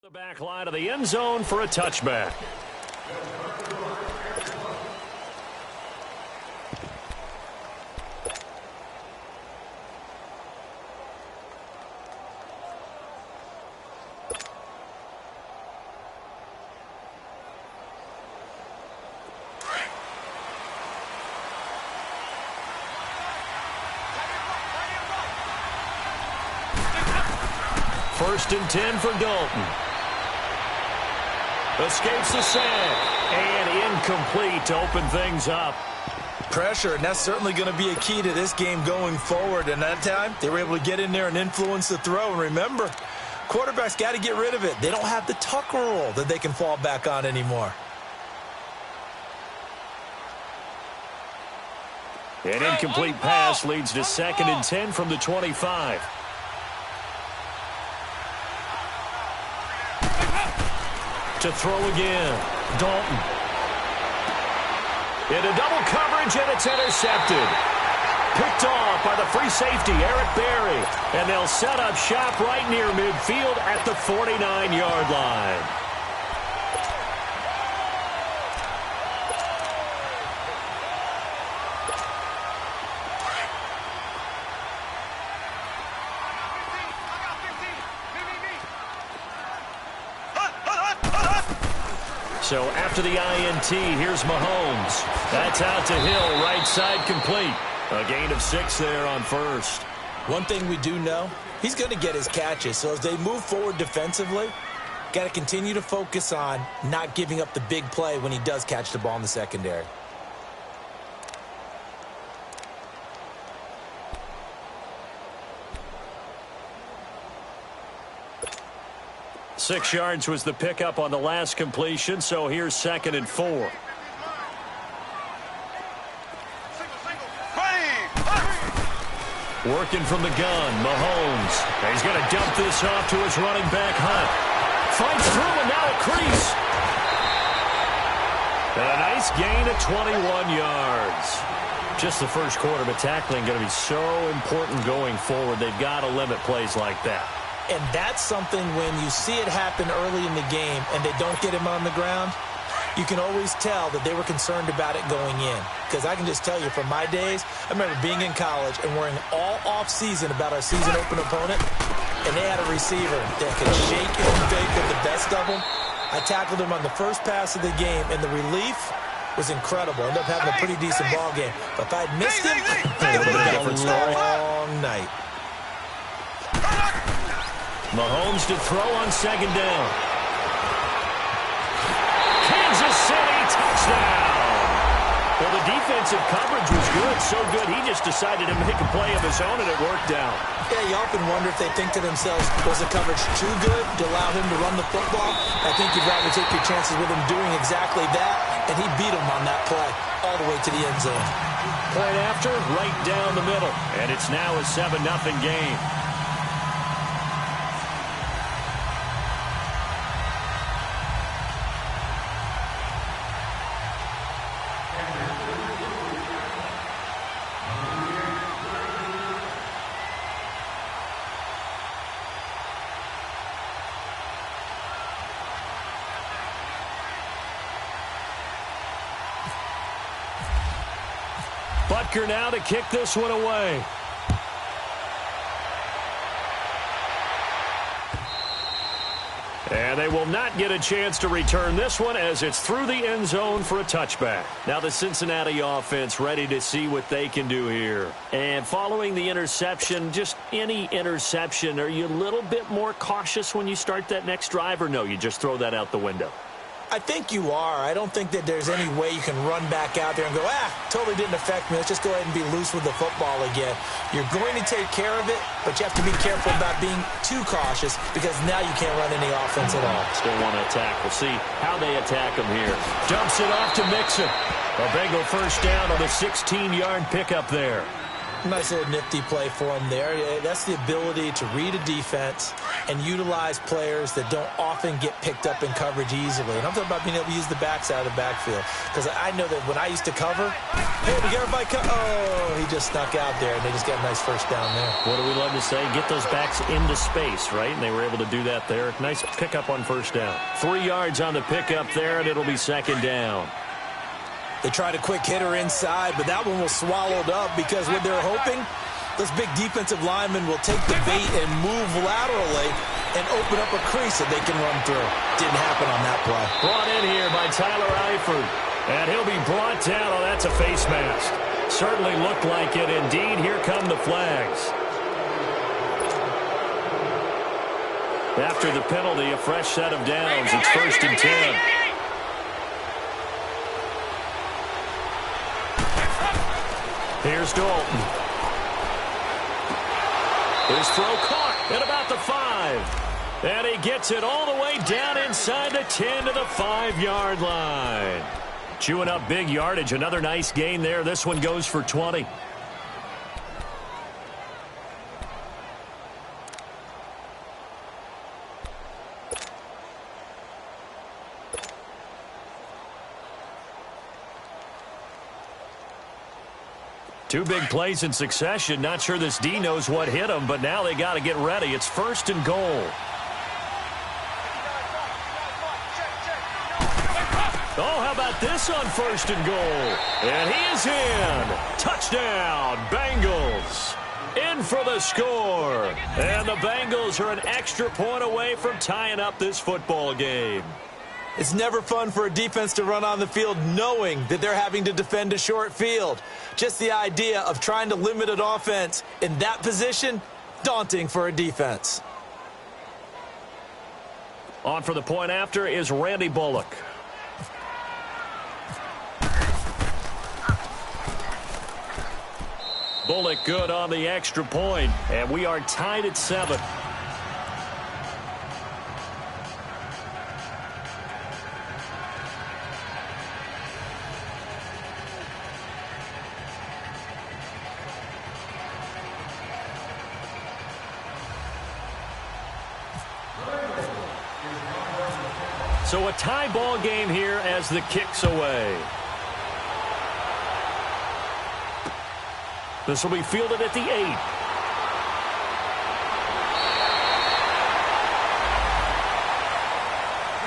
The back line of the end zone for a touchback. First and 10 for Dalton. Escapes the sack, and incomplete to open things up. Pressure, and that's certainly going to be a key to this game going forward. And that time, they were able to get in there and influence the throw. And remember, quarterbacks got to get rid of it. They don't have the tuck rule that they can fall back on anymore. An incomplete pass leads to second and 10 from the 25. To throw again, Dalton. Into double coverage, and it's intercepted. Picked off by the free safety, Eric Berry. And they'll set up shop right near midfield at the 49-yard line. So after the INT, here's Mahomes. That's out to Hill, right side complete. A gain of 6 there on first. One thing we do know, he's going to get his catches. So as they move forward defensively, got to continue to focus on not giving up the big play when he does catch the ball in the secondary. Six yards was the pickup on the last completion, so here's second and 4. Working from the gun, Mahomes. He's going to dump this off to his running back, Hunt. Fights through, and now a crease. And a nice gain of 21 yards. Just the first quarter, but tackling going to be so important going forward. They've got to limit plays like that. And that's something when you see it happen early in the game and they don't get him on the ground, you can always tell that they were concerned about it going in. Because I can just tell you from my days, I remember being in college and worrying all off-season about our season open opponent, and they had a receiver that could shake and fake with the best of them. I tackled him on the first pass of the game, and the relief was incredible. Ended up having a pretty decent ball game. But if I'd missed him, it would have been a long night. Mahomes to throw on second down. Kansas City touchdown. Well, the defensive coverage was good, so good he just decided to make a play of his own, and it worked out. Yeah, you often wonder if they think to themselves, was the coverage too good to allow him to run the football? I think you'd rather take your chances with him doing exactly that, and he beat him on that play all the way to the end zone. Point after, right down the middle, and it's now a 7-0 game. Butker now to kick this one away. And they will not get a chance to return this one as it's through the end zone for a touchback. Now the Cincinnati offense ready to see what they can do here. And following the interception, just any interception, are you a little bit more cautious when you start that next drive, or no, you just throw that out the window? I think you are. I don't think that there's any way you can run back out there and go, totally didn't affect me. Let's just go ahead and be loose with the football again. You're going to take care of it, but you have to be careful about being too cautious because now you can't run any offense at all. Still want to attack. We'll see how they attack him here. Dumps it off to Mixon. A Bengal first down on the 16-yard pickup there. Nice little nifty play for him there. That's the ability to read a defense and utilize players that don't often get picked up in coverage easily. And I'm talking about being able to use the backside of the backfield. Because I know that when I used to cover, hey, we got everybody oh, he just snuck out there, and they just got a nice first down there. What do we love to say? Get those backs into space, right? And they were able to do that there. Nice pickup on first down. 3 yards on the pickup there, and it'll be second down. They tried a quick hitter inside, but that one was swallowed up because what they're hoping, those big defensive linemen will take the bait and move laterally and open up a crease that they can run through. Didn't happen on that play. Brought in here by Tyler Eifert, and he'll be brought down. Oh, that's a face mask. Certainly looked like it. Indeed, here come the flags. After the penalty, a fresh set of downs. It's 1st and 10. Here's Dalton. His throw caught at about the 5. And he gets it all the way down inside the 10 to the 5-yard line. Chewing up big yardage. Another nice gain there. This one goes for 20. Two big plays in succession. Not sure this D knows what hit him, but now they got to get ready. It's 1st and goal. Oh, how about this on 1st and goal? And he is in. Touchdown, Bengals. In for the score. And the Bengals are an extra point away from tying up this football game. It's never fun for a defense to run on the field knowing that they're having to defend a short field. Just the idea of trying to limit an offense in that position, daunting for a defense. On for the point after is Randy Bullock. Bullock good on the extra point, and we are tied at 7. So a tie ball game here as the kick's away. This will be fielded at the 8.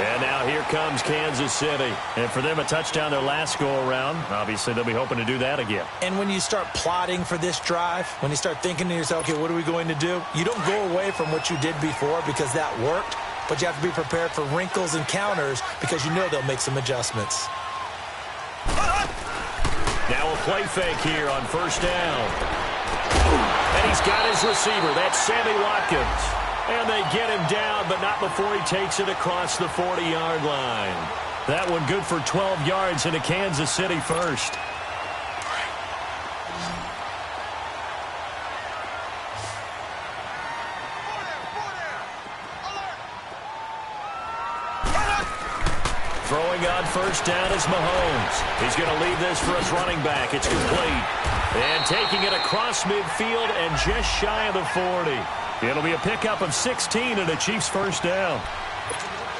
And now here comes Kansas City. And for them, a touchdown their last go-around. Obviously, they'll be hoping to do that again. And when you start plotting for this drive, when you start thinking to yourself, okay, what are we going to do? You don't go away from what you did before because that worked. But you have to be prepared for wrinkles and counters because you know they'll make some adjustments. Now a play fake here on 1st down. And he's got his receiver. That's Sammy Watkins. And they get him down, but not before he takes it across the 40-yard line. That one good for 12 yards into Kansas City first. Throwing on 1st down is Mahomes. He's going to leave this for his running back. It's complete. And taking it across midfield and just shy of the 40. It'll be a pickup of 16 and a Chiefs 1st down.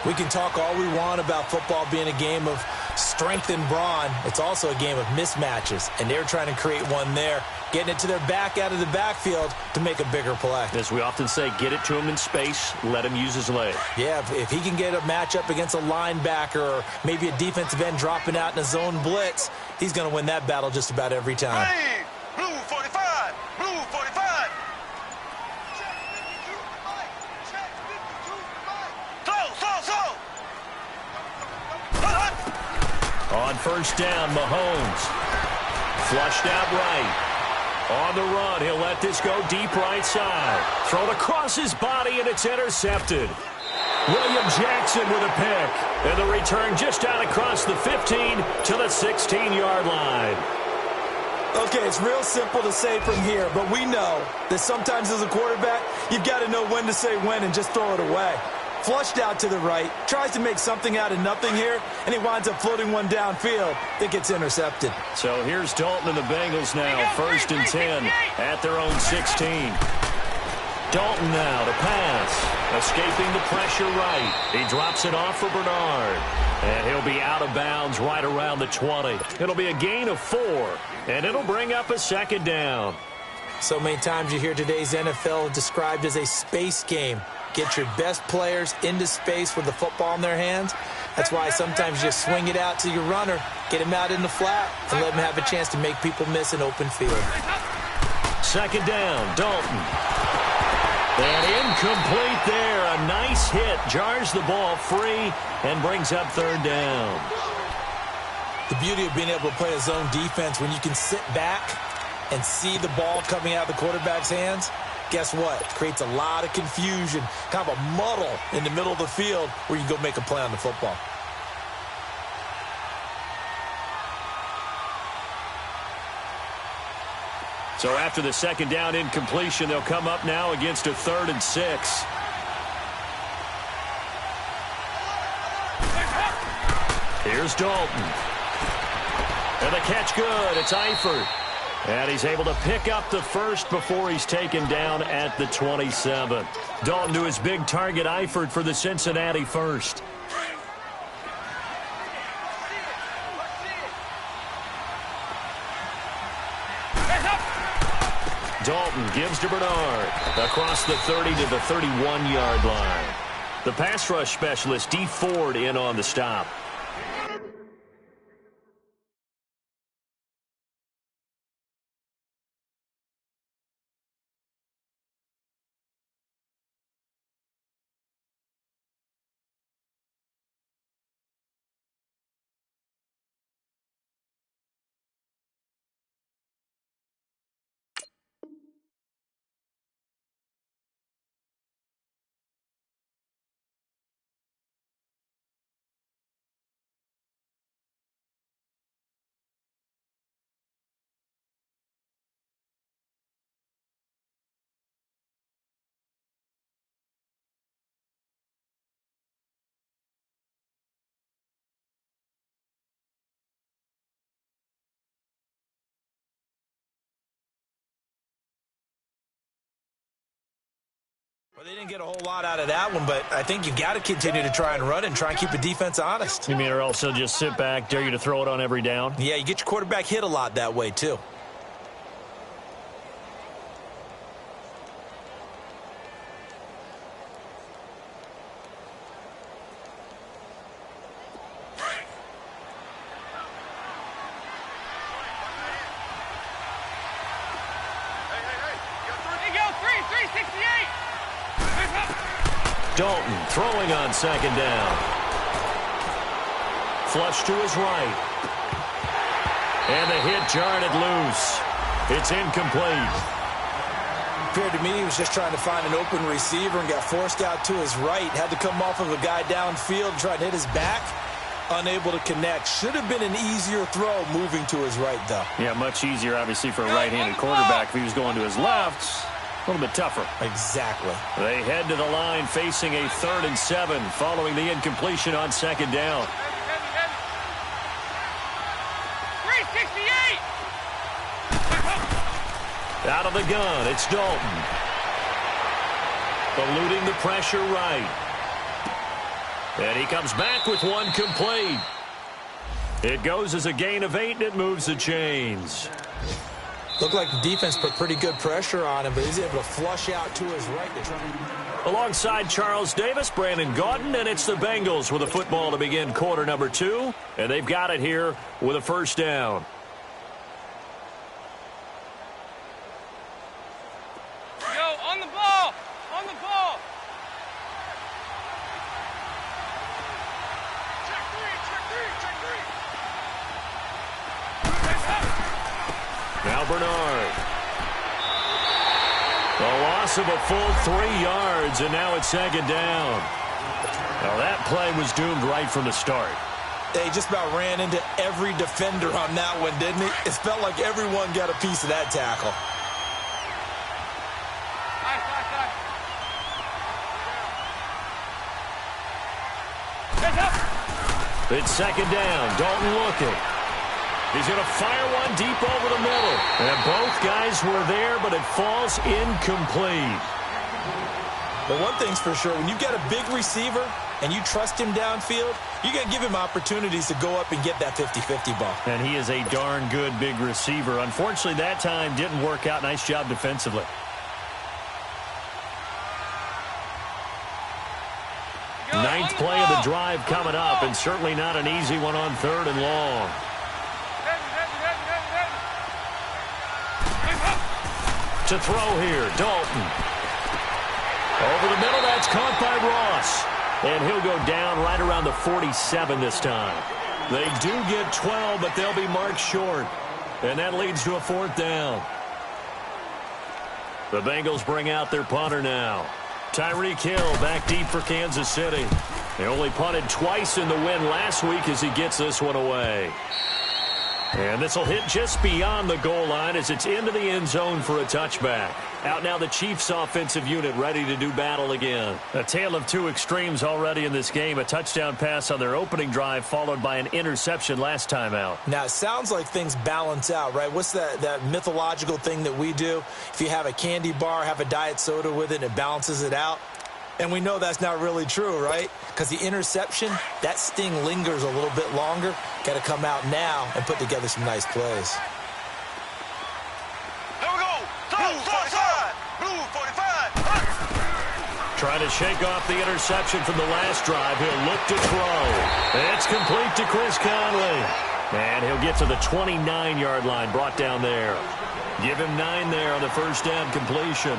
We can talk all we want about football being a game of strength and brawn. It's also a game of mismatches, and they're trying to create one there, getting it to their back out of the backfield to make a bigger play. As we often say, get it to him in space, let him use his leg. Yeah, if he can get a matchup against a linebacker or maybe a defensive end dropping out in a zone blitz, he's going to win that battle just about every time. Hey, blue 45, blue 45. On 1st down, Mahomes. Flushed out right. On the run, he'll let this go deep right side. Thrown across his body, and it's intercepted. William Jackson with a pick. And the return just out across the 15 to the 16-yard line. Okay, it's real simple to say from here, but we know that sometimes as a quarterback, you've got to know when to say when and just throw it away. Flushed out to the right, tries to make something out of nothing here, and he winds up floating one downfield that gets intercepted. So here's Dalton and the Bengals now, 1st and 10 at their own 16. Dalton now to pass, escaping the pressure right. He drops it off for Bernard, and he'll be out of bounds right around the 20. It'll be a gain of 4, and it'll bring up a 2nd down. So many times you hear today's NFL described as a space game. Get your best players into space with the football in their hands. That's why sometimes you just swing it out to your runner, get him out in the flat, and let him have a chance to make people miss an open field. 2nd down, Dalton. And incomplete there. A nice hit. Jars the ball free and brings up 3rd down. The beauty of being able to play a zone defense when you can sit back and see the ball coming out of the quarterback's hands, guess what? It creates a lot of confusion, kind of a muddle in the middle of the field where you can go make a play on the football. So after the 2nd down incompletion, they'll come up now against a 3rd and 6. Here's Dalton. And the catch good. It's Eifert. And he's able to pick up the first before he's taken down at the 27. Dalton to his big target, Eifert, for the Cincinnati first. Dalton gives to Bernard. Across the 30 to the 31-yard line. The pass rush specialist, D. Ford, in on the stop. Well, they didn't get a whole lot out of that one, but I think you've got to continue to try and run and try and keep the defense honest. You mean or also just sit back, dare you to throw it on every down? Yeah, you get your quarterback hit a lot that way, too. Dalton throwing on 2nd down. Flush to his right. And the hit jarred it loose. It's incomplete. Appeared to me he was just trying to find an open receiver and got forced out to his right. Had to come off of a guy downfield and try to hit his back. Unable to connect. Should have been an easier throw moving to his right, though. Yeah, much easier, obviously, for a right-handed quarterback. If he was going to his left, a little bit tougher. Exactly. They head to the line facing a 3rd and 7 following the incompletion on 2nd down. 368! Out of the gun, it's Dalton. Eluding the pressure right. And he comes back with one complete. It goes as a gain of 8, and it moves the chains. Looked like the defense put pretty good pressure on him, but he's able to flush out to his right. Alongside Charles Davis, Brandon Gaudin, and it's the Bengals with a football to begin quarter number 2. And they've got it here with a 1st down. Yo, on the ball! On the ball! Check three! Now Bernard. A loss of a full 3 yards, and now it's 2nd down. Now that play was doomed right from the start. They just about ran into every defender on that one, didn't it? It felt like everyone got a piece of that tackle. It's second down. Dalton looking. He's going to fire one deep over the middle. And both guys were there, but it falls incomplete. But one thing's for sure, when you've got a big receiver and you trust him downfield, you're going to give him opportunities to go up and get that 50-50 ball. And he is a darn good big receiver. Unfortunately, that time didn't work out. Nice job defensively. Ninth play of the drive coming up, and certainly not an easy one on third and long. To throw here, Dalton. Over the middle, that's caught by Ross. And he'll go down right around the 47 this time. They do get 12, but they'll be marked short. And that leads to a fourth down. The Bengals bring out their punter now. Tyreek Hill back deep for Kansas City. They only punted twice in the win last week as he gets this one away. And this will hit just beyond the goal line as it's into the end zone for a touchback. Out now the Chiefs offensive unit ready to do battle again. A tale of two extremes already in this game. A touchdown pass on their opening drive followed by an interception last time out. Now, it sounds like things balance out, right? What's that mythological thing that we do? If you have a candy bar, have a diet soda with it, and it balances it out. And we know that's not really true, right? Because the interception, that sting lingers a little bit longer. Got to come out now and put together some nice plays. Here we go. Blue 45. Blue 45. Trying to shake off the interception from the last drive. He'll look to throw. It's complete to Chris Conley. And he'll get to the 29-yard line, brought down there. Give him 9 there on the first down completion.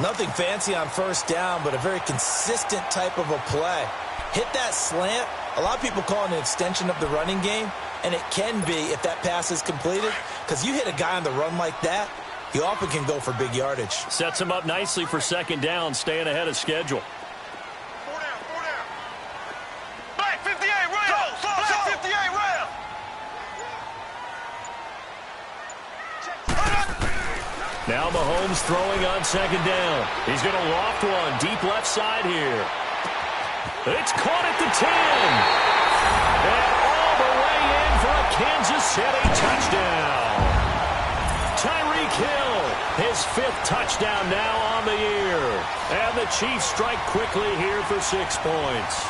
Nothing fancy on first down, but a very consistent type of a play. Hit that slant. A lot of people call it an extension of the running game, and it can be if that pass is completed, because you hit a guy on the run like that, he often can go for big yardage. Sets him up nicely for second down, staying ahead of schedule. 4 down. Black 58 round. Black 58 round. Now Mahomes throwing on second down. He's going to loft one deep left side here. It's caught at the 10. And all the way in for a Kansas City touchdown. Tyreek Hill, his 5th touchdown now on the year. And the Chiefs strike quickly here for 6 points.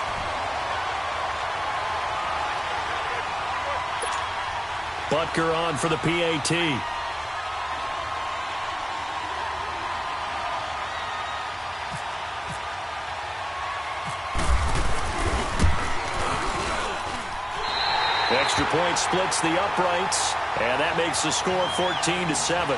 Butker on for the PAT. Extra point splits the uprights, and that makes the score 14-7.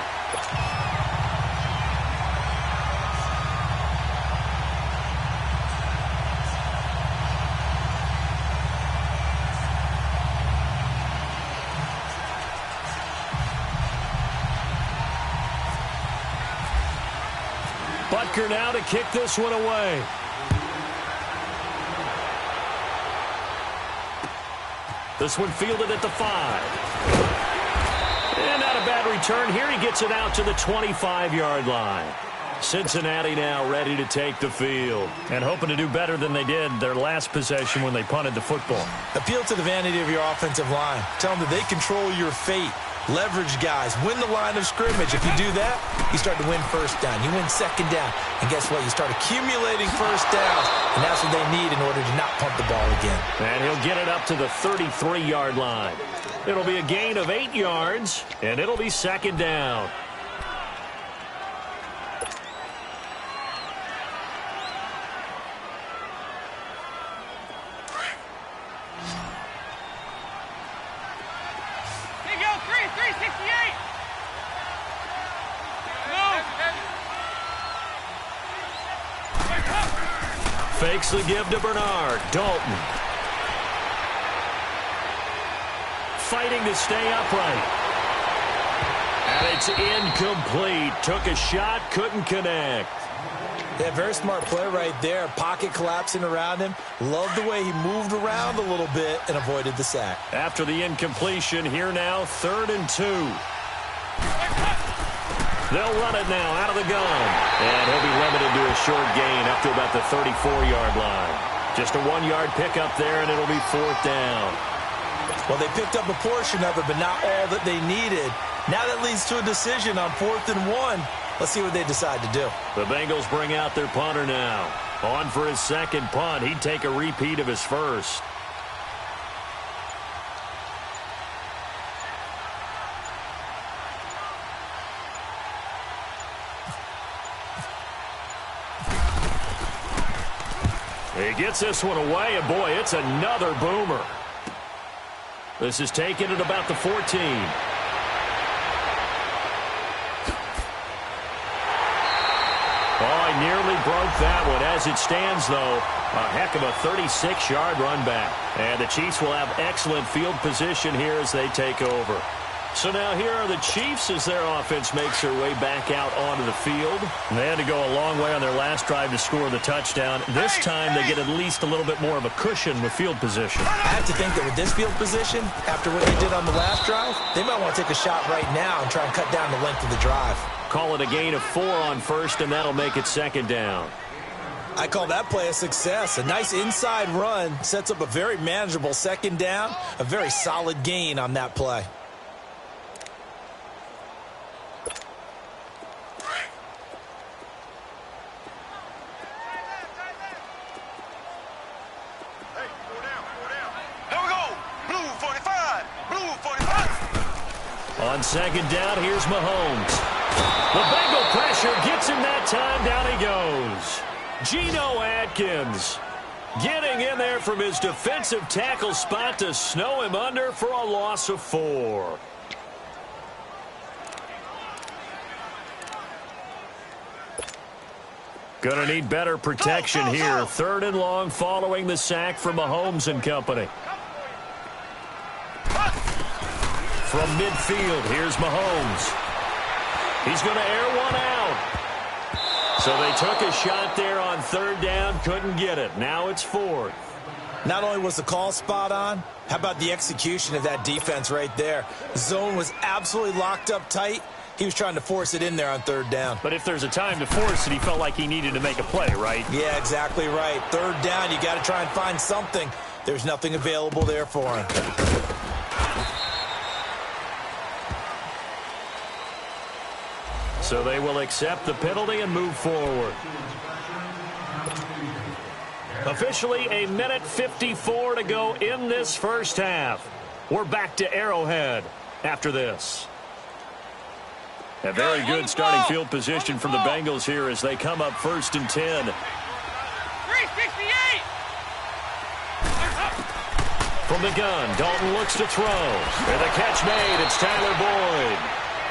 Butker now to kick this one away. This one fielded at the 5. And not a bad return here. He gets it out to the 25-yard line. Cincinnati now ready to take the field and hoping to do better than they did their last possession when they punted the football. Appeal to the vanity of your offensive line. Tell them that they control your fate. Leverage guys. Win the line of scrimmage. If you do that, you start to win first down. You win second down. And guess what? You start accumulating first downs. And that's what they need in order to not punt the ball again. And he'll get it up to the 33-yard line. It'll be a gain of 8 yards, and it'll be second down. Fakes the give to Bernard. Dalton. Fighting to stay upright. And it's incomplete. Took a shot, couldn't connect. Yeah, very smart play right there. Pocket collapsing around him. Love the way he moved around a little bit and avoided the sack. After the incompletion, here now, 3rd and 2. They'll run it now out of the gun. And he'll be limited to a short gain up to about the 34-yard line. Just a 1-yard pickup there, and it'll be 4th down. Well, they picked up a portion of it, but not all that they needed. Now that leads to a decision on 4th and 1. Let's see what they decide to do. The Bengals bring out their punter now. On for his second punt. He'd take a repeat of his first. He gets this one away, and boy, it's another boomer. This is taken at about the 14. Oh, he nearly broke that one. As it stands, though, a heck of a 36-yard run back. And the Chiefs will have excellent field position here as they take over. So now here are the Chiefs as their offense makes their way back out onto the field. They had to go a long way on their last drive to score the touchdown. This time they get at least a little bit more of a cushion with field position. I have to think that with this field position, after what they did on the last drive, they might want to take a shot right now and try and cut down the length of the drive. Call it a gain of 4 on first, and that'll make it 2nd down. I call that play a success. A nice inside run sets up a very manageable 2nd down, a very solid gain on that play. On 2nd down, here's Mahomes. The Bengal pressure gets him that time. Down he goes. Geno Atkins getting in there from his defensive tackle spot to snow him under for a loss of 4. Gonna need better protection here. 3rd and long following the sack from Mahomes and company. From midfield, here's Mahomes. He's going to air one out. So they took a shot there on 3rd down, couldn't get it. Now it's 4th. Not only was the call spot on, how about the execution of that defense right there? The zone was absolutely locked up tight. He was trying to force it in there on 3rd down. But if there's a time to force it, he felt like he needed to make a play, right? Yeah, exactly right. 3rd down, you got to try and find something. There's nothing available there for him. So they will accept the penalty and move forward. Officially a minute 54 to go in this first half. We're back to Arrowhead after this. A very good starting field position from the Bengals here as they come up 1st and 10. 368! From the gun, Dalton looks to throw. And the catch made, it's Tyler Boyd.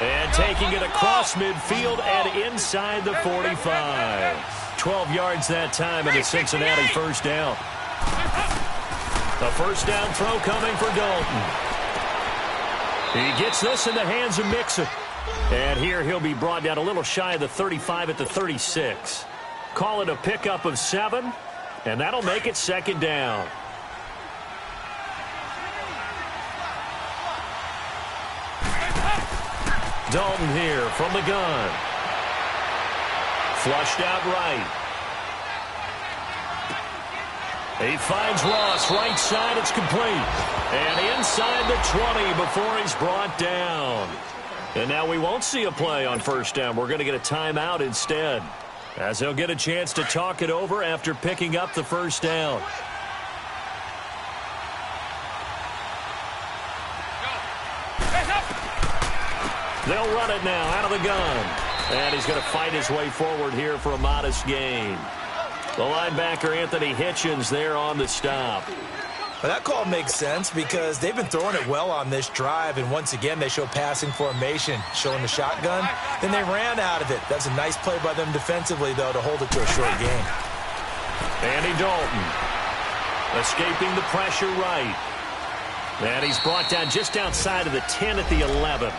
And taking it across midfield and inside the 45. 12 yards that time and a Cincinnati 1st down. A 1st down throw coming for Dalton. He gets this in the hands of Mixon. And here he'll be brought down a little shy of the 35 at the 36. Call it a pickup of 7, and that'll make it 2nd down. Dalton here from the gun. Flushed out right. He finds Ross right side. It's complete. And inside the 20 before he's brought down. And now we won't see a play on 1st down. We're going to get a timeout instead, as he'll get a chance to talk it over after picking up the 1st down. They'll run it now out of the gun. And he's going to fight his way forward here for a modest gain. The linebacker, Anthony Hitchens, there on the stop. Well, that call makes sense because they've been throwing it well on this drive, and once again they show passing formation, showing the shotgun. Then they ran out of it. That's a nice play by them defensively, though, to hold it to a short gain. Andy Dalton escaping the pressure right. And he's brought down just outside of the 10 at the 11.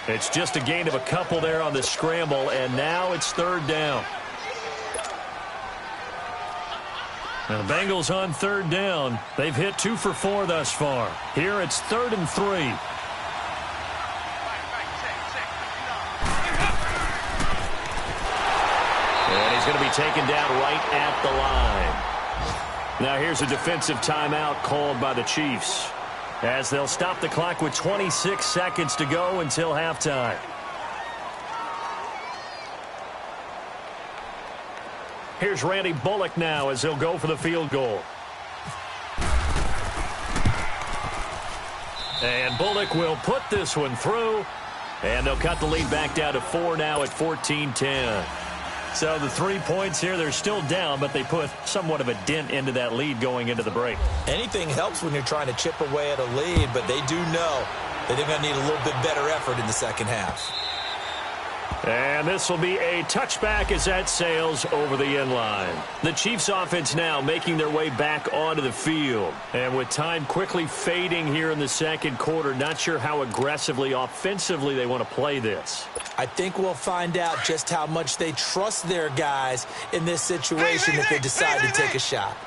It's just a gain of a couple there on the scramble, and now it's 3rd down. Now the Bengals on 3rd down. They've hit 2 for 4 thus far. Here it's 3rd and 3. And he's going to be taken down right at the line. Now here's a defensive timeout called by the Chiefs, as they'll stop the clock with 26 seconds to go until halftime. Here's Randy Bullock now as he'll go for the field goal. And Bullock will put this one through, and they'll cut the lead back down to 4 now at 14-10. So the 3 points here, they're still down, but they put somewhat of a dent into that lead going into the break. Anything helps when you're trying to chip away at a lead, but they do know that they're going to need a little bit better effort in the second half. And this will be a touchback as that sails over the end line. The Chiefs offense now making their way back onto the field. And with time quickly fading here in the second quarter, not sure how aggressively, offensively they want to play this. I think we'll find out just how much they trust their guys in this situation if they decide to take a shot.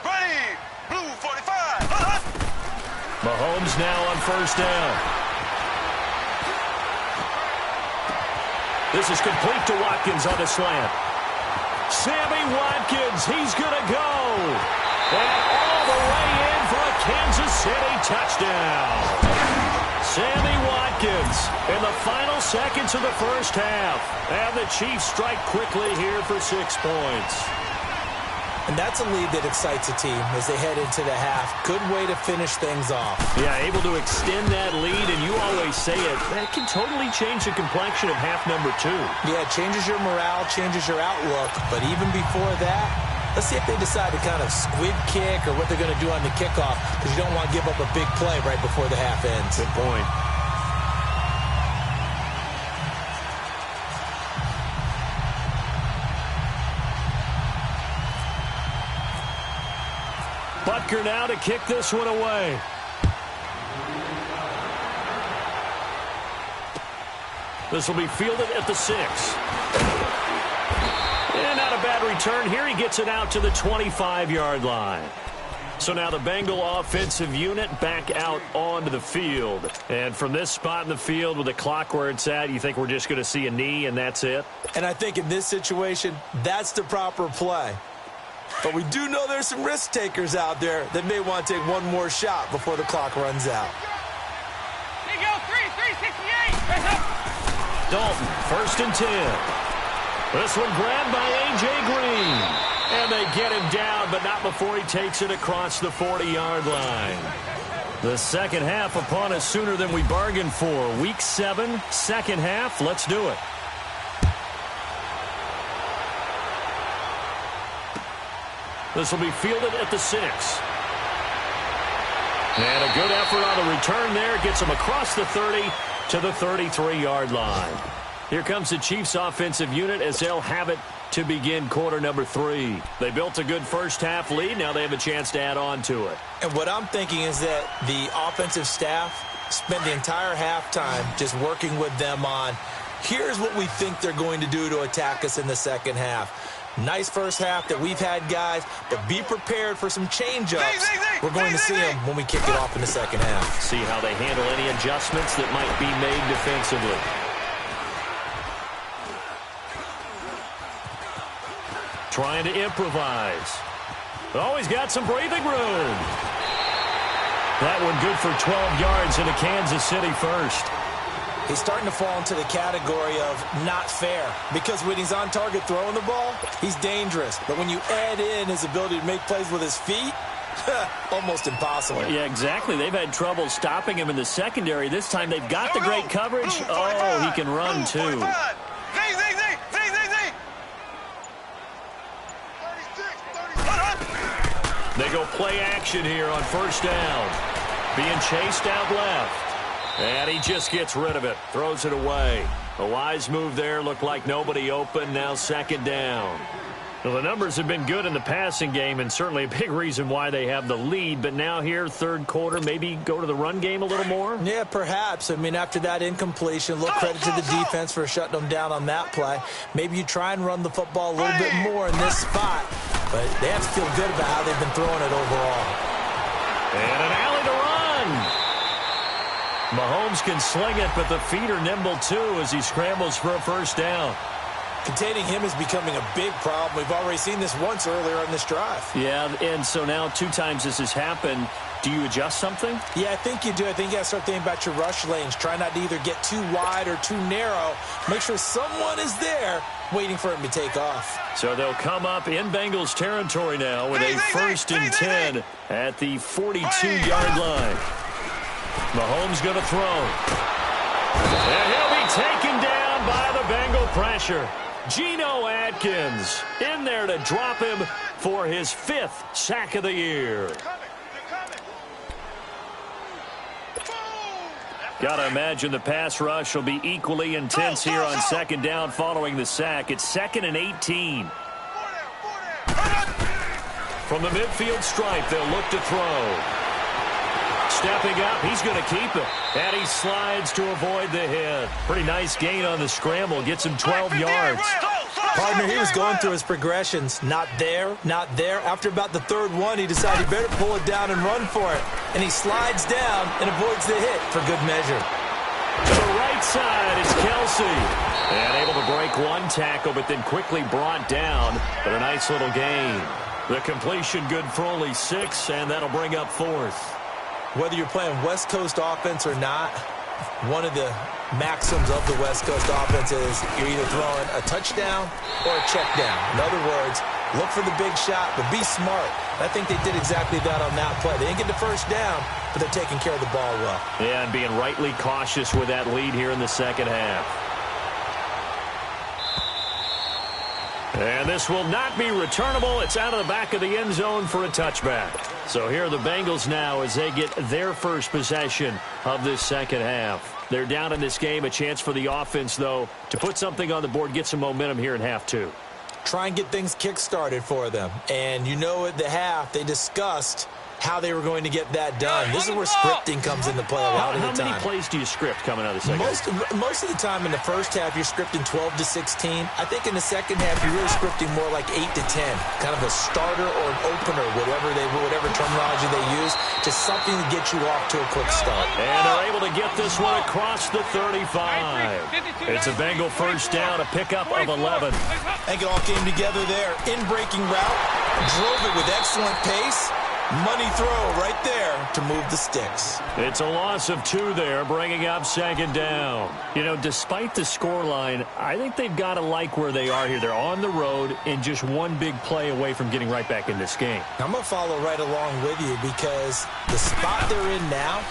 Ready, blue 45. Mahomes now on first down. This is complete to Watkins on the slant. Sammy Watkins, he's going to go. And all the way in for a Kansas City touchdown. Sammy Watkins in the final seconds of the first half. And the Chiefs strike quickly here for 6 points. And that's a lead that excites a team as they head into the half. Good way to finish things off. Yeah, able to extend that lead, and you always say it, that can totally change the complexion of half number 2. Yeah, it changes your morale, changes your outlook. But even before that, let's see if they decide to kind of squib kick or what they're going to do on the kickoff, because you don't want to give up a big play right before the half ends. Good point. Butker now to kick this one away. This will be fielded at the 6. And not a bad return here. He gets it out to the 25-yard line. So now the Bengal offensive unit back out onto the field. And from this spot in the field with the clock where it's at, you think we're just going to see a knee and that's it? And I think in this situation, that's the proper play. But we do know there's some risk takers out there that may want to take one more shot before the clock runs out. Here you go, 368. Dalton, 1st and 10. This one grabbed by A.J. Green. And they get him down, but not before he takes it across the 40-yard line. The second half upon us sooner than we bargained for. Week 7, second half. Let's do it. This will be fielded at the 6. And a good effort on the return there. Gets him across the 30 to the 33-yard line. Here comes the Chiefs offensive unit as they'll have it to begin quarter number 3. They built a good first half lead. Now they have a chance to add on to it. And what I'm thinking is that the offensive staff spent the entire halftime just working with them on, here's what we think they're going to do to attack us in the second half. Nice first half that we've had, guys, but be prepared for some change-ups. We're going to see them when we kick it off in the second half. See how they handle any adjustments that might be made defensively. Trying to improvise. Always got some breathing room. That one good for 12 yards into Kansas City first. He's starting to fall into the category of not fair, because when he's on target throwing the ball, he's dangerous. But when you add in his ability to make plays with his feet, almost impossible. Yeah, exactly. They've had trouble stopping him in the secondary. This time they've got the great coverage. Oh, he can run too. They go play action here on first down. Being chased out left. And he just gets rid of it. Throws it away. A wise move there. Looked like nobody open. Now second down. Well, the numbers have been good in the passing game, and certainly a big reason why they have the lead. But now here, third quarter, maybe go to the run game a little more? Yeah, perhaps. I mean, after that incompletion, look, credit to the defense for shutting them down on that play. Maybe you try and run the football a little bit more in this spot. But they have to feel good about how they've been throwing it overall. And an alley to run. Mahomes can sling it, but the feet are nimble too as he scrambles for a first down. Containing him is becoming a big problem. We've already seen this once earlier in this drive. Yeah, and so now 2 times this has happened. Do you adjust something? Yeah, I think you do. I think you got to start thinking about your rush lanes. Try not to either get too wide or too narrow. Make sure someone is there waiting for him to take off. So they'll come up in Bengals territory now with a 1st and 10 at the 42-yard line. Mahomes going to throw. And he'll be taken down by the Bengal pressure. Geno Atkins in there to drop him for his 5th sack of the year. Got to imagine the pass rush will be equally intense here on 2nd down following the sack. It's 2nd and 18. From the midfield stripe, they'll look to throw. Stepping up, he's going to keep it. And he slides to avoid the hit. Pretty nice gain on the scramble. Gets him 12 yards. Partner, he was going through his progressions. Not there, not there. After about the 3rd one, he decided he better pull it down and run for it. And he slides down and avoids the hit for good measure. To the right side, it's Kelsey. And able to break 1 tackle, but then quickly brought down. But a nice little gain. The completion good for only 6, and that'll bring up 4th. Whether you're playing West Coast offense or not, one of the maxims of the West Coast offense is you're either throwing a touchdown or a check down. In other words, look for the big shot, but be smart. I think they did exactly that on that play. They didn't get the 1st down, but they're taking care of the ball well. Yeah, and being rightly cautious with that lead here in the 2nd half. And this will not be returnable. It's out of the back of the end zone for a touchback. So here are the Bengals now as they get their 1st possession of this 2nd half. They're down in this game. A chance for the offense, though, to put something on the board, get some momentum here in half 2. Try and get things kick-started for them. And you know at the half they discussed how they were going to get that done. This is where scripting comes into play a lot of the time. How many plays do you script coming out of the 2nd half? Most of the time in the 1st half, you're scripting 12 to 16. I think in the 2nd half, you're really scripting more like 8 to 10. Kind of a starter or an opener, whatever terminology they use, just something to get you off to a quick start. And they're able to get this one across the 35. It's a Bengal 1st down, a pickup of 11. I think it all came together there. In-breaking route, drove it with excellent pace. Money throw right there to move the sticks. It's a loss of 2 there, bringing up 2nd down. You know, despite the scoreline, I think they've got to like where they are here. They're on the road and just 1 big play away from getting right back in this game. I'm going to follow right along with you because the spot they're in now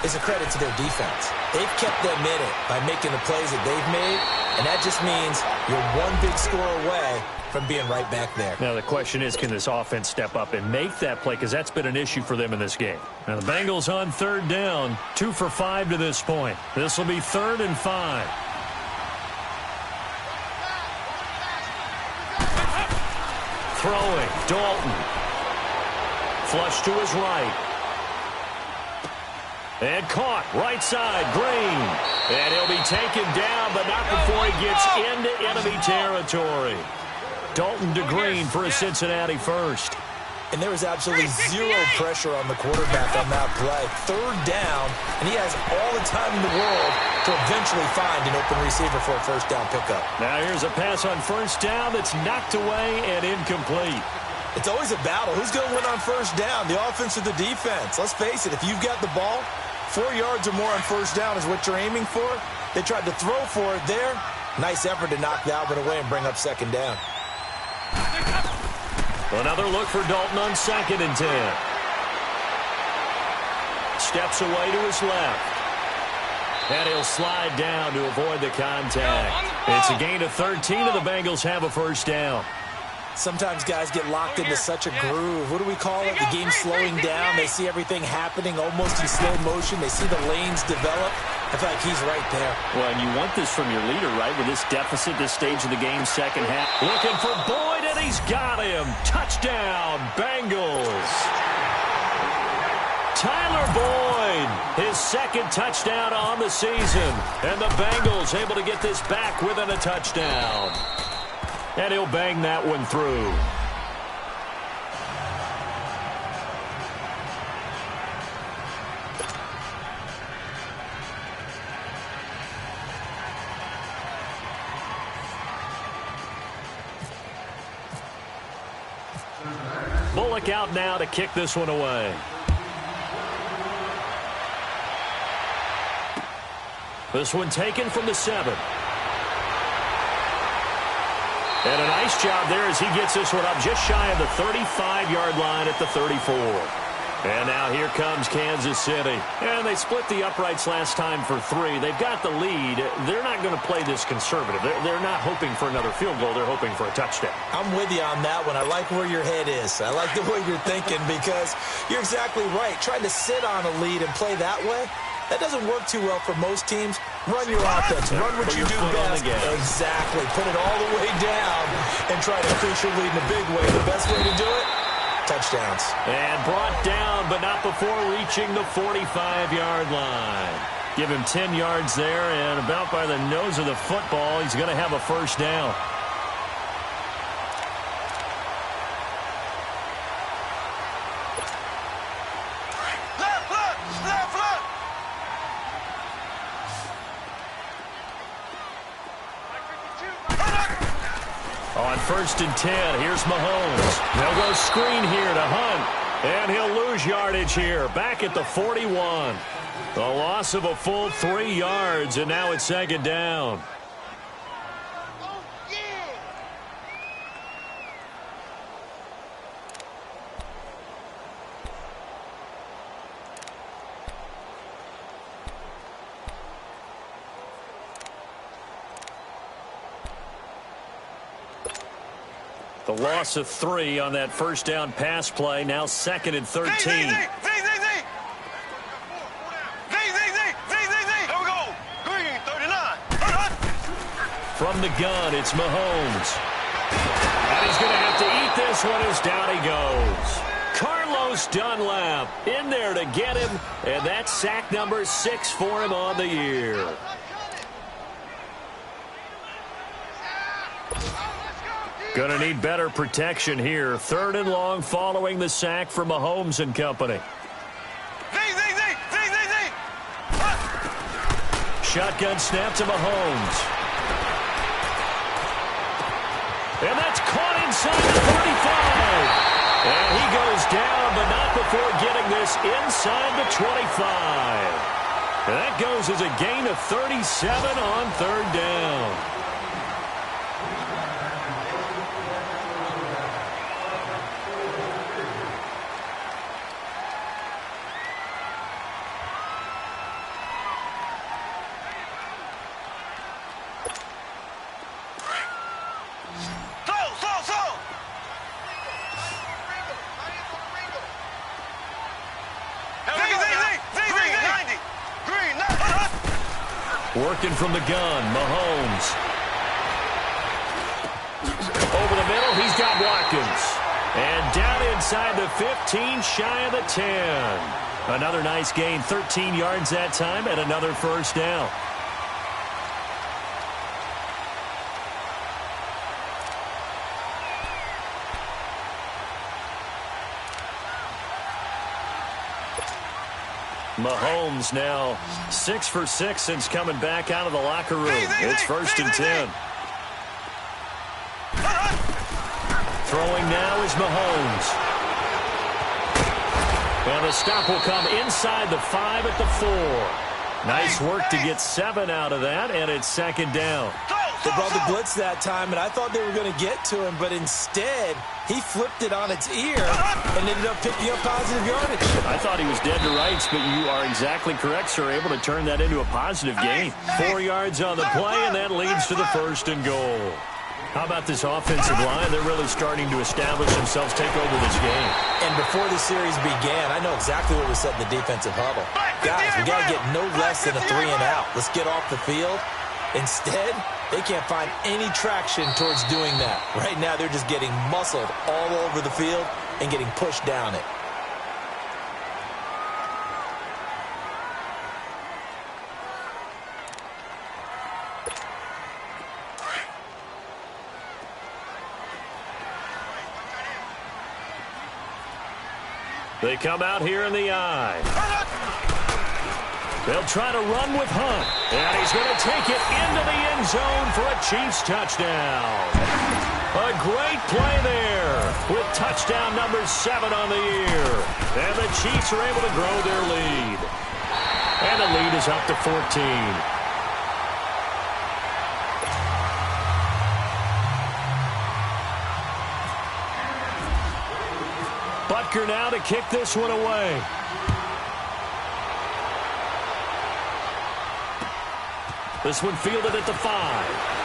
is a credit to their defense. They've kept them in it by making the plays that they've made, and that just means you're 1 big score away from being right back there. Now the question is, can this offense step up and make that play? Because that's been an issue for them in this game. Now the Bengals on 3rd down, 2 for 5 to this point. This will be 3rd and 5. Throwing, Dalton. Flush to his right. And caught, right side, Green. And he'll be taken down, but not before he gets into enemy territory. Dalton to Green for a Cincinnati 1st. And there was absolutely 0 pressure on the quarterback on that play. 3rd down, and he has all the time in the world to eventually find an open receiver for a 1st down pickup. Now here's a pass on 1st down that's knocked away and incomplete. It's always a battle. Who's going to win on 1st down, the offense or the defense? Let's face it, if you've got the ball, 4 yards or more on 1st down is what you're aiming for. They tried to throw for it there. Nice effort to knock the Albert away and bring up 2nd down. Another look for Dalton on 2nd and 10. Steps away to his left. And he'll slide down to avoid the contact. It's a gain of 13, and the Bengals have a 1st down. Sometimes guys get locked into such a groove. What do we call it? The game's slowing down. They see everything happening almost in slow motion. They see the lanes develop. I feel like he's right there. Well, and you want this from your leader, right? With this deficit, this stage of the game, 2nd half. Looking for Boyd, and he's got him. Touchdown, Bengals. Tyler Boyd, his 2nd touchdown on the season. And the Bengals able to get this back within a touchdown. And he'll bang that one through. out now to kick this one away. This one taken from the 7. And a nice job there as he gets this one up just shy of the 35-yard line at the 34. And now here comes Kansas City. And they split the uprights last time for 3. They've got the lead. They're not going to play this conservative. They're not hoping for another field goal. They're hoping for a touchdown. I'm with you on that one. I like where your head is. I like the way you're thinking because you're exactly right. Trying to sit on a lead and play that way, that doesn't work too well for most teams. Run your offense. Run what you do best. Exactly. Put it all the way down and try to increase your lead in a big way. The best way to do it, touchdowns. And brought down, but not before reaching the 45-yard line. Give him 10 yards there, and about by the nose of the football, he's going to have a first down. On 1st and 10, here's Mahomes. They'll go screen here to Hunt, and he'll lose yardage here. Back at the 41. The loss of a full 3 yards, and now it's 2nd down. The loss of 3 on that first down pass play. Now 2nd and 13. Here we go. Green, 39. From the gun, it's Mahomes. And he's going to have to eat this one as down he goes. Carlos Dunlap in there to get him, and that's sack number 6 for him on the year. Going to need better protection here. 3rd and long following the sack for Mahomes and company. Shotgun snap to Mahomes. And that's caught inside the 35. And he goes down, but not before getting this inside the 25. And that goes as a gain of 37 on 3rd down. Working from the gun, Mahomes. Over the middle, he's got Watkins. And down inside the 15, shy of the 10. Another nice gain, 13 yards that time, and another first down. Mahomes now 6 for 6 since coming back out of the locker room. It's 1st and 10. Throwing now is Mahomes. And the stop will come inside the 5 at the 4. Nice work to get 7 out of that, and it's 2nd down. They brought the blitz that time, and I thought they were going to get to him, but instead he flipped it on its ear and ended up picking up positive yardage. I thought he was dead to rights, but you are exactly correct, sir. Able to turn that into a positive gain. 4 yards on the play, and that leads to the 1st and goal. How about this offensive line? They're really starting to establish themselves, take over this game. And before the series began, I know exactly what was said in the defensive huddle. Guys, we got to get no less than a 3 and out. Let's get off the field. Instead, they can't find any traction towards doing that. Right now, they're just getting muscled all over the field and getting pushed down it. They come out here in the eye. They'll try to run with Hunt. And he's going to take it into the end zone for a Chiefs touchdown. A great play there with touchdown number 7 on the year. And the Chiefs are able to grow their lead. And the lead is up to 14. Butker now to kick this one away. This one fielded at the 5.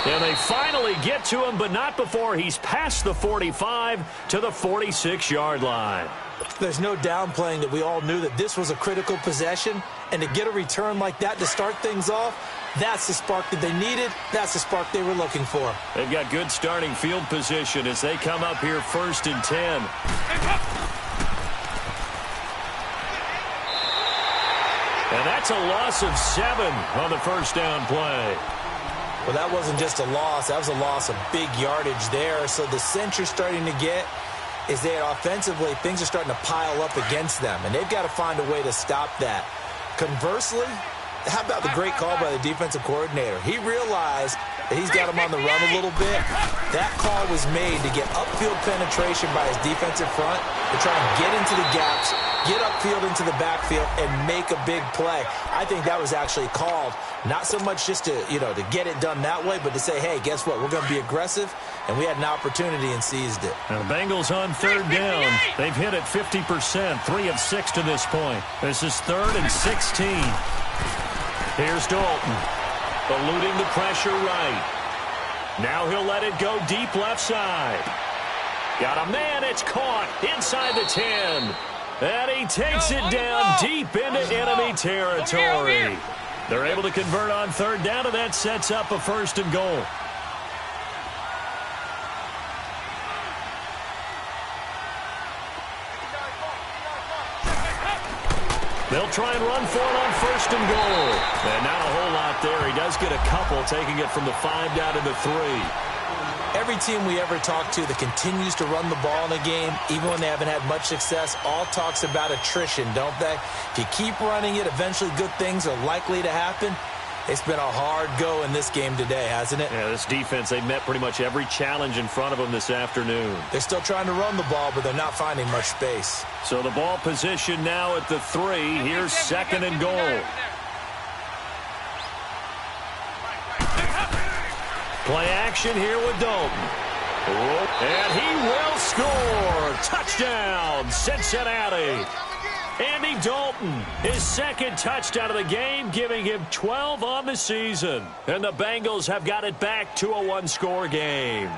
And they finally get to him, but not before he's past the 45 to the 46-yard line. There's no downplaying that we all knew that this was a critical possession, and to get a return like that to start things off, that's the spark that they needed. That's the spark they were looking for. They've got good starting field position as they come up here 1st and 10. And that's a loss of 7 on the first down play. Well, that wasn't just a loss. That was a loss of big yardage there. So the sense you're starting to get is that offensively things are starting to pile up against them, and they've got to find a way to stop that. Conversely, how about the great call by the defensive coordinator? He realized that he's got him on the run a little bit. That call was made to get upfield penetration by his defensive front to try and get into the gaps, get upfield into the backfield, and make a big play. I think that was actually called not so much just to, to get it done that way, but to say, hey, guess what? We're going to be aggressive, and we had an opportunity and seized it. Now the Bengals on 3rd down. They've hit it 50%, 3 of 6 to this point. This is 3rd and 16. Here's Dalton, eluding the pressure right. Now he'll let it go deep left side. Got a man, it's caught inside the 10. And he takes it down deep into enemy territory. They're able to convert on 3rd down, and that sets up a 1st and goal. They'll try and run for it on 1st and goal. And not a whole lot there. He does get a couple, taking it from the 5 down to the 3. Every team we ever talk to that continues to run the ball in a game, even when they haven't had much success, all talks about attrition, don't they? If you keep running it, eventually good things are likely to happen. It's been a hard go in this game today, hasn't it? Yeah, this defense, they met pretty much every challenge in front of them this afternoon. They're still trying to run the ball, but they're not finding much space. So the ball position now at the 3. Here's 2nd and goal. Play action here with Dalton. And he will score. Touchdown, Cincinnati. Andy Dalton, his 2nd touchdown of the game, giving him 12 on the season. And the Bengals have got it back to a 1-score game.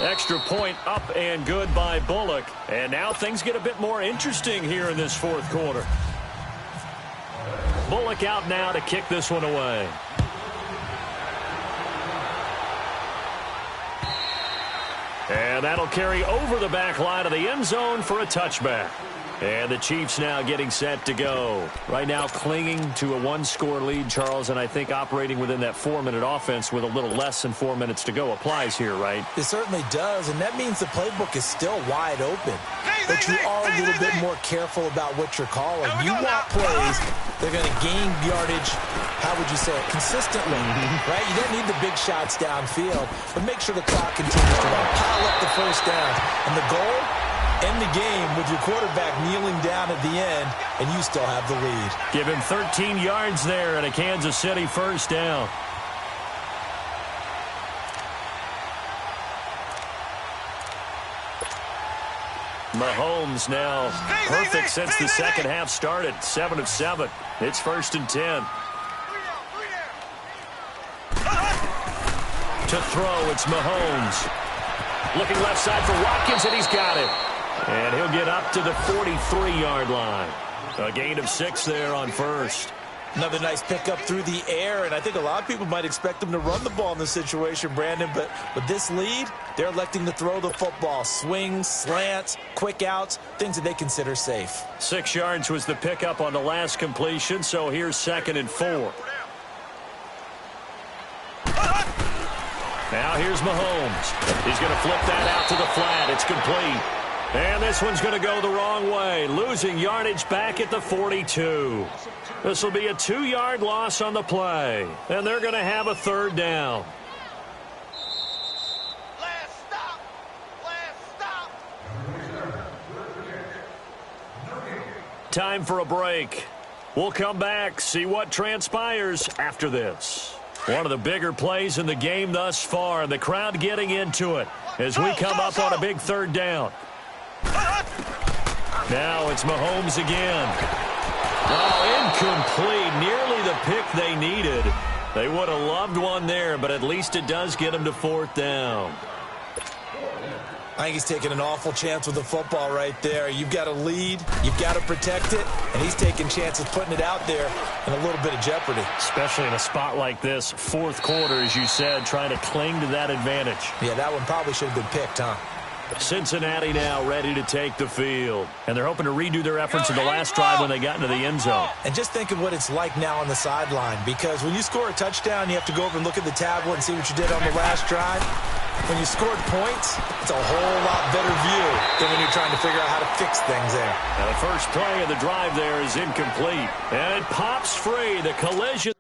Extra point up and good by Bullock. And now things get a bit more interesting here in this 4th quarter. Bullock out now to kick this one away. And that'll carry over the back line of the end zone for a touchback. And the Chiefs now getting set to go. Right now clinging to a 1-score lead, Charles, and I think operating within that 4-minute offense with a little less than 4 minutes to go applies here, right? It certainly does, and that means the playbook is still wide open. But you are a little bit more careful about what you're calling. You want plays that are going to gain yardage, how would you say it, consistently, right? You don't need the big shots downfield, but make sure the clock continues to run. Pile up the 1st down. And the goal? End the game with your quarterback kneeling down at the end, and you still have the lead. Give him 13 yards there and a Kansas City 1st down. Mahomes now perfect since the 2nd half started. 7 of 7. It's 1st and 10. To throw, it's Mahomes. Looking left side for Watkins, and he's got it. And he'll get up to the 43-yard line. A gain of 6 there on 1st. Another nice pickup through the air, and I think a lot of people might expect them to run the ball in this situation, Brandon, but with this lead, they're electing to throw the football. Swings, slants, quick outs, things that they consider safe. 6 yards was the pickup on the last completion, so here's 2nd and 4. Now here's Mahomes. He's going to flip that out to the flat. It's complete. And this one's going to go the wrong way, losing yardage back at the 42. This will be a 2-yard loss on the play, and they're going to have a third down. Last stop. Last stop. Time for a break. We'll come back, see what transpires after this. One of the bigger plays in the game thus far, and the crowd getting into it as we come up on a big third down. Now it's Mahomes again. Oh, incomplete. Nearly the pick they needed. They would have loved one there, but at least it does get them to fourth down. I think he's taking an awful chance with the football right there. You've got to lead, you've got to protect it, and he's taking chances putting it out there in a little bit of jeopardy. Especially in a spot like this, fourth quarter, as you said, trying to cling to that advantage. Yeah, that one probably should have been picked, huh? Cincinnati now ready to take the field. And they're hoping to redo their efforts in the last drive when they got into the end zone. And just think of what it's like now on the sideline, because when you score a touchdown, you have to go over and look at the tablet and see what you did on the last drive. When you scored points, it's a whole lot better view than when you're trying to figure out how to fix things there. Now the first play of the drive there is incomplete. And it pops free. The collision.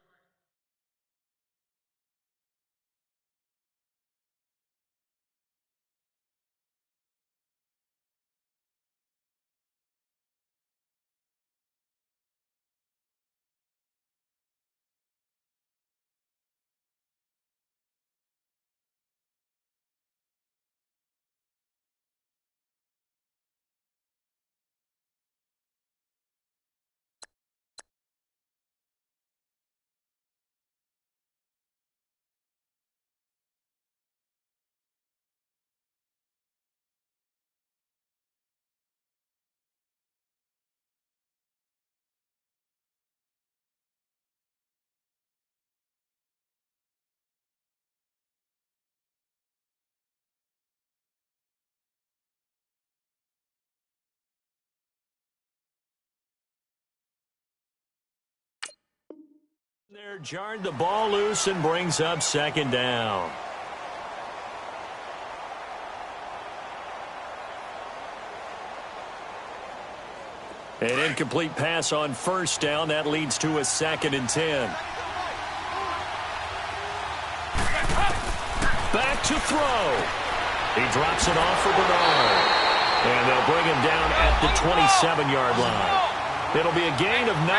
There, jarred the ball loose and brings up second down. An incomplete pass on first down. That leads to a 2nd and 10. Back to throw. He drops it off for Bernard. And they'll bring him down at the 27-yard line. It'll be a gain of 9,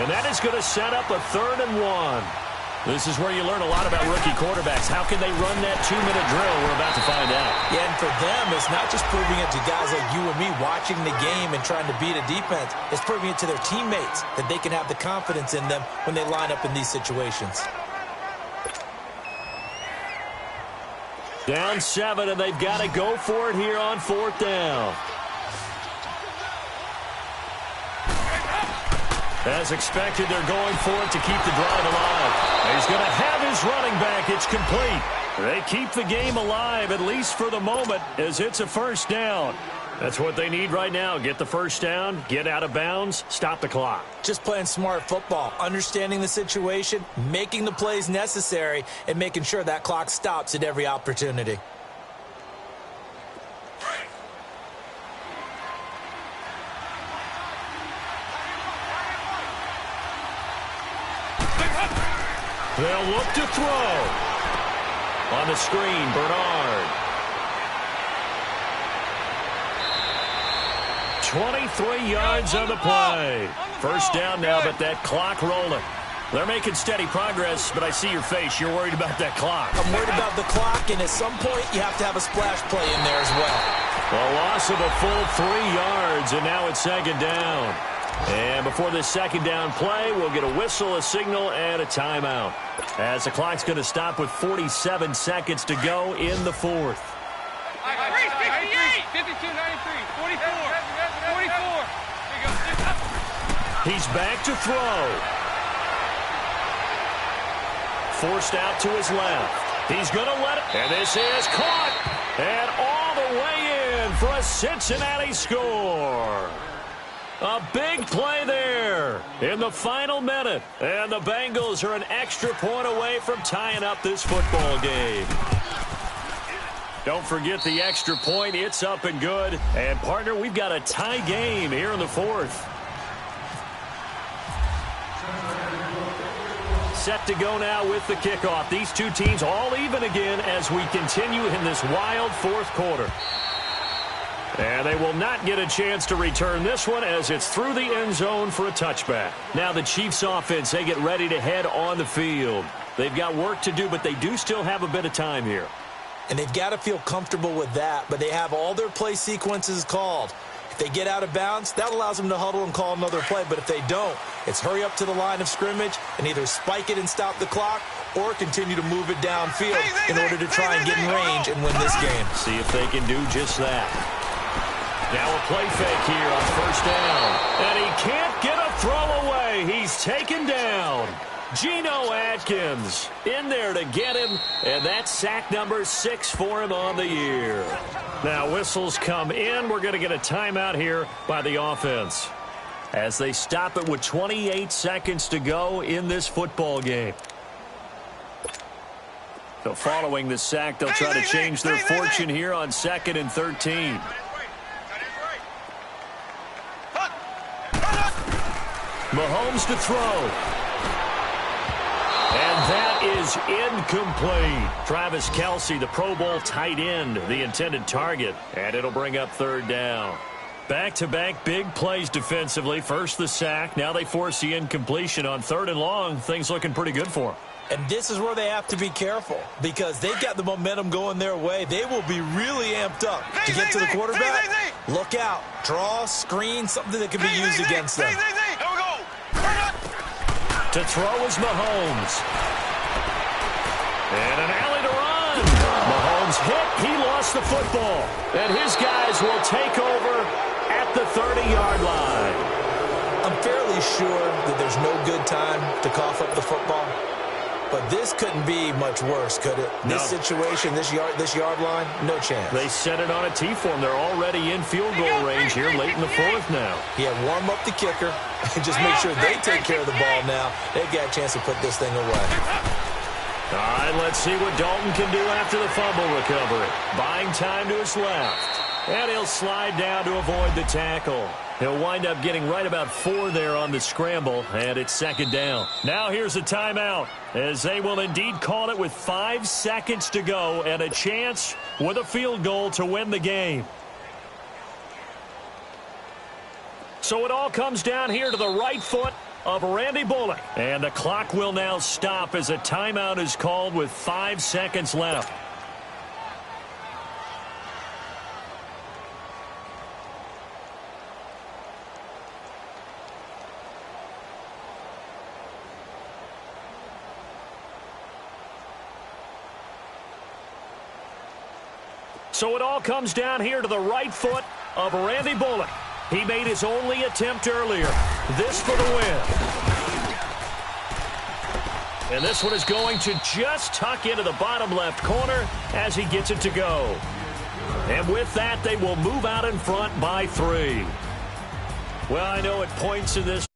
and that is going to set up a 3rd and 1. This is where you learn a lot about rookie quarterbacks. How can they run that 2-minute drill? We're about to find out. Yeah, and for them, it's not just proving it to guys like you and me watching the game and trying to beat a defense. It's proving it to their teammates that they can have the confidence in them when they line up in these situations. Down 7, and they've got to go for it here on 4th down. As expected, they're going for it to keep the drive alive. He's going to have his running back. It's complete. They keep the game alive, at least for the moment, as it's a first down. That's what they need right now. Get the first down, get out of bounds, stop the clock. Just playing smart football, understanding the situation, making the plays necessary, and making sure that clock stops at every opportunity. They'll look to throw. On the screen, Bernard. 23 yards on the play. First down now, but that clock rolling. They're making steady progress, but I see your face. You're worried about that clock. I'm worried about the clock, and at some point, you have to have a splash play in there as well. A loss of a full 3 yards, and now it's 2nd down. And before this 2nd down play, we'll get a whistle, a signal, and a timeout. As the clock's going to stop with 47 seconds to go in the 4th. 368, 52, 93, 44, 44. He's back to throw. Forced out to his left. He's going to let it. And this is caught. And all the way in for a Cincinnati score. A big play there in the final minute. And the Bengals are an extra point away from tying up this football game. Don't forget the extra point. It's up and good. And, partner, we've got a tie game here in the fourth. Set to go now with the kickoff. These two teams all even again as we continue in this wild fourth quarter. And they will not get a chance to return this one as it's through the end zone for a touchback. Now the Chiefs offense, they get ready to head on the field. They've got work to do, but they do still have a bit of time here. And they've got to feel comfortable with that, but they have all their play sequences called. If they get out of bounds, that allows them to huddle and call another play. But if they don't, it's hurry up to the line of scrimmage and either spike it and stop the clock or continue to move it downfield in order to try and get in range and win this game. See if they can do just that. Now a play fake here on first down. And he can't get a throw away. He's taken down. Geno Atkins in there to get him, and that's sack number 6 for him on the year. Now whistles come in. We're going to get a timeout here by the offense as they stop it with 28 seconds to go in this football game. So following the sack, they'll try to change their fortune here on 2nd and 13. Mahomes to throw. And that is incomplete. Travis Kelce, the Pro Bowl tight end, the intended target. And it'll bring up 3rd down. Back-to-back big plays defensively. First the sack. Now they force the incompletion on 3rd and long. Things looking pretty good for them. And this is where they have to be careful because they've got the momentum going their way. They will be really amped up to get to the quarterback. Look out. Draw, screen, something that can be used against them. To throw is Mahomes. And an alley to run. Mahomes hit. He lost the football. And his guys will take over at the 30-yard line. I'm fairly sure that there's no good time to cough up the football. But this couldn't be much worse, could it? No. This situation, this yard line, no chance. They set it on a T-form. They're already in field goal range here late in the fourth now. Yeah, warm up the kicker and just make sure they take care of the ball now. They've got a chance to put this thing away. All right, let's see what Dalton can do after the fumble recovery. Buying time to his left. And he'll slide down to avoid the tackle. He'll wind up getting right about 4 there on the scramble, and it's 2nd down. Now here's a timeout, as they will indeed call it with 5 seconds to go and a chance with a field goal to win the game. So it all comes down here to the right foot of Randy Bullock. And the clock will now stop as a timeout is called with 5 seconds left. So it all comes down here to the right foot of Randy Bullock. He made his only attempt earlier. This for the win. And this one is going to just tuck into the bottom left corner as he gets it to go. And with that, they will move out in front by 3. Well, I know at points in this